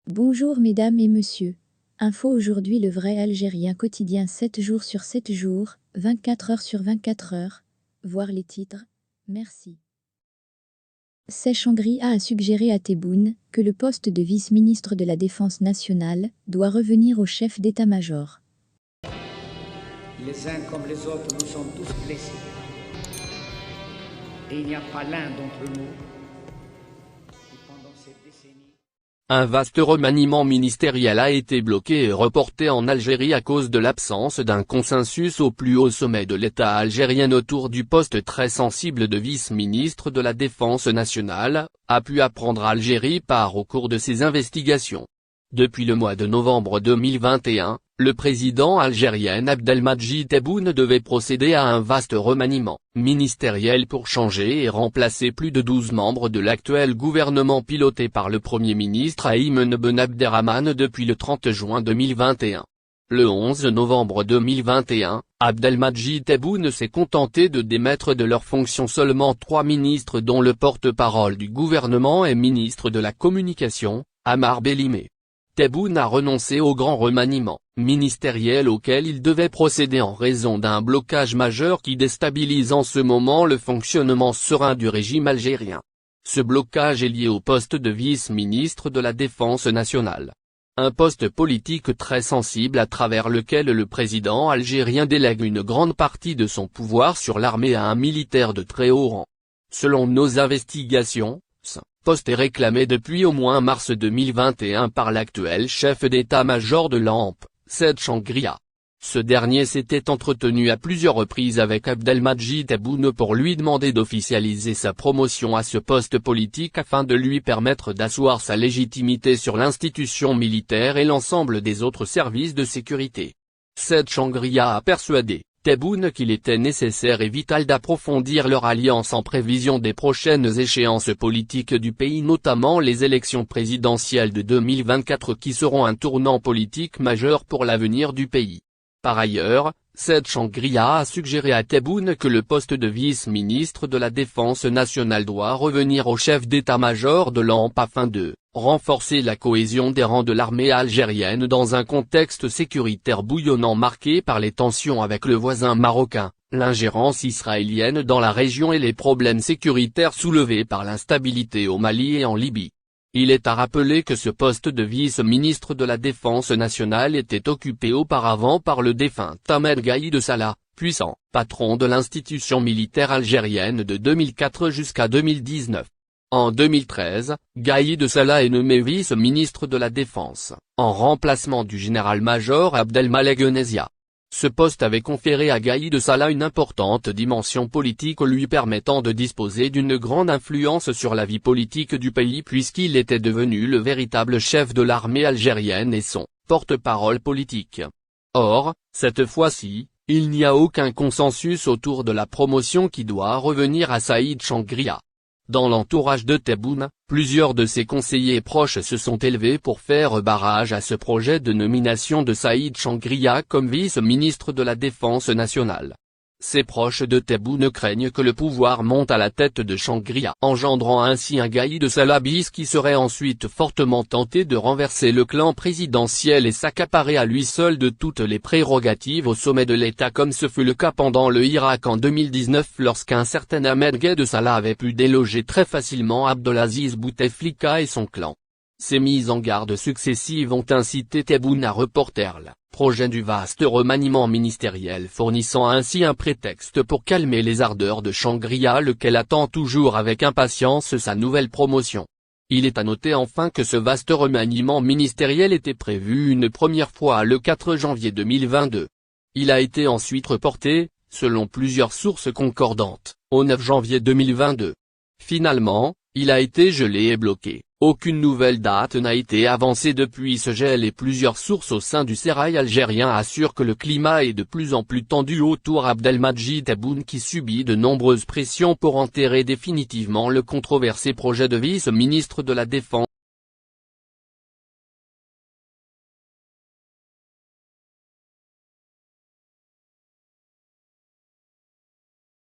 Bonjour mesdames et messieurs. Info aujourd'hui le vrai algérien quotidien 7 jours sur 7 jours, 24 heures sur 24 heures. Voir les titres. Merci. Changria a suggéré à Tebboune que le poste de vice-ministre de la Défense nationale doit revenir au chef d'état-major. Les uns comme les autres, nous sommes tous blessés. Et il n'y a pas l'un d'entre nous qui, pendant cette décennie... Un vaste remaniement ministériel a été bloqué et reporté en Algérie à cause de l'absence d'un consensus au plus haut sommet de l'État algérien autour du poste très sensible de vice-ministre de la Défense nationale, a pu apprendre Algérie par au cours de ses investigations. Depuis le mois de novembre 2021, le président algérien Abdelmadjid Tebboune devait procéder à un vaste remaniement ministériel pour changer et remplacer plus de 12 membres de l'actuel gouvernement piloté par le Premier ministre Aymen Ben Abderrahmane depuis le 30 juin 2021. Le 11 novembre 2021, Abdelmadjid Tebboune s'est contenté de démettre de leurs fonctions seulement 3 ministres dont le porte-parole du gouvernement et ministre de la Communication, Amar Bellimé. Tebboune a renoncé au grand remaniement ministériel auquel il devait procéder en raison d'un blocage majeur qui déstabilise en ce moment le fonctionnement serein du régime algérien. Ce blocage est lié au poste de vice-ministre de la Défense nationale. Un poste politique très sensible à travers lequel le président algérien délègue une grande partie de son pouvoir sur l'armée à un militaire de très haut rang. Selon nos investigations, ce poste est réclamé depuis au moins mars 2021 par l'actuel chef d'état-major de l'ANP, Changria. Ce dernier s'était entretenu à plusieurs reprises avec Abdelmadjid Tebboune pour lui demander d'officialiser sa promotion à ce poste politique afin de lui permettre d'asseoir sa légitimité sur l'institution militaire et l'ensemble des autres services de sécurité. Changria a persuadé Tebboune qu'il était nécessaire et vital d'approfondir leur alliance en prévision des prochaines échéances politiques du pays, notamment les élections présidentielles de 2024 qui seront un tournant politique majeur pour l'avenir du pays. Par ailleurs, Changria a suggéré à Tebboune que le poste de vice-ministre de la Défense nationale doit revenir au chef d'état-major de l'ANP afin de renforcer la cohésion des rangs de l'armée algérienne dans un contexte sécuritaire bouillonnant marqué par les tensions avec le voisin marocain, l'ingérence israélienne dans la région et les problèmes sécuritaires soulevés par l'instabilité au Mali et en Libye. Il est à rappeler que ce poste de vice-ministre de la Défense nationale était occupé auparavant par le défunt Ahmed Gaïd Salah, puissant patron de l'institution militaire algérienne de 2004 jusqu'à 2019. En 2013, Gaïd Salah est nommé vice-ministre de la Défense, en remplacement du général-major Abdelmalek Gnezia. Ce poste avait conféré à Gaïd Salah une importante dimension politique lui permettant de disposer d'une grande influence sur la vie politique du pays puisqu'il était devenu le véritable chef de l'armée algérienne et son porte-parole politique. Or, cette fois-ci, il n'y a aucun consensus autour de la promotion qui doit revenir à Changria. Dans l'entourage de Tebboune, plusieurs de ses conseillers proches se sont élevés pour faire barrage à ce projet de nomination de Changria comme vice-ministre de la Défense nationale. Ses proches de Tebboune craignent que le pouvoir monte à la tête de Changria, engendrant ainsi un Gaïd Salah bis qui serait ensuite fortement tenté de renverser le clan présidentiel et s'accaparer à lui seul de toutes les prérogatives au sommet de l'État comme ce fut le cas pendant le Irak en 2019 lorsqu'un certain Ahmed Gaïd Salah avait pu déloger très facilement Abdelaziz Bouteflika et son clan. Ces mises en garde successives ont incité Tebboune à reporter le projet du vaste remaniement ministériel, fournissant ainsi un prétexte pour calmer les ardeurs de Changria lequel attend toujours avec impatience sa nouvelle promotion. Il est à noter enfin que ce vaste remaniement ministériel était prévu une première fois le 4 janvier 2022. Il a été ensuite reporté, selon plusieurs sources concordantes, au 9 janvier 2022. Finalement, il a été gelé et bloqué. Aucune nouvelle date n'a été avancée depuis ce gel et plusieurs sources au sein du sérail algérien assurent que le climat est de plus en plus tendu autour Abdelmadjid Tebboune qui subit de nombreuses pressions pour enterrer définitivement le controversé projet de vice-ministre de la Défense.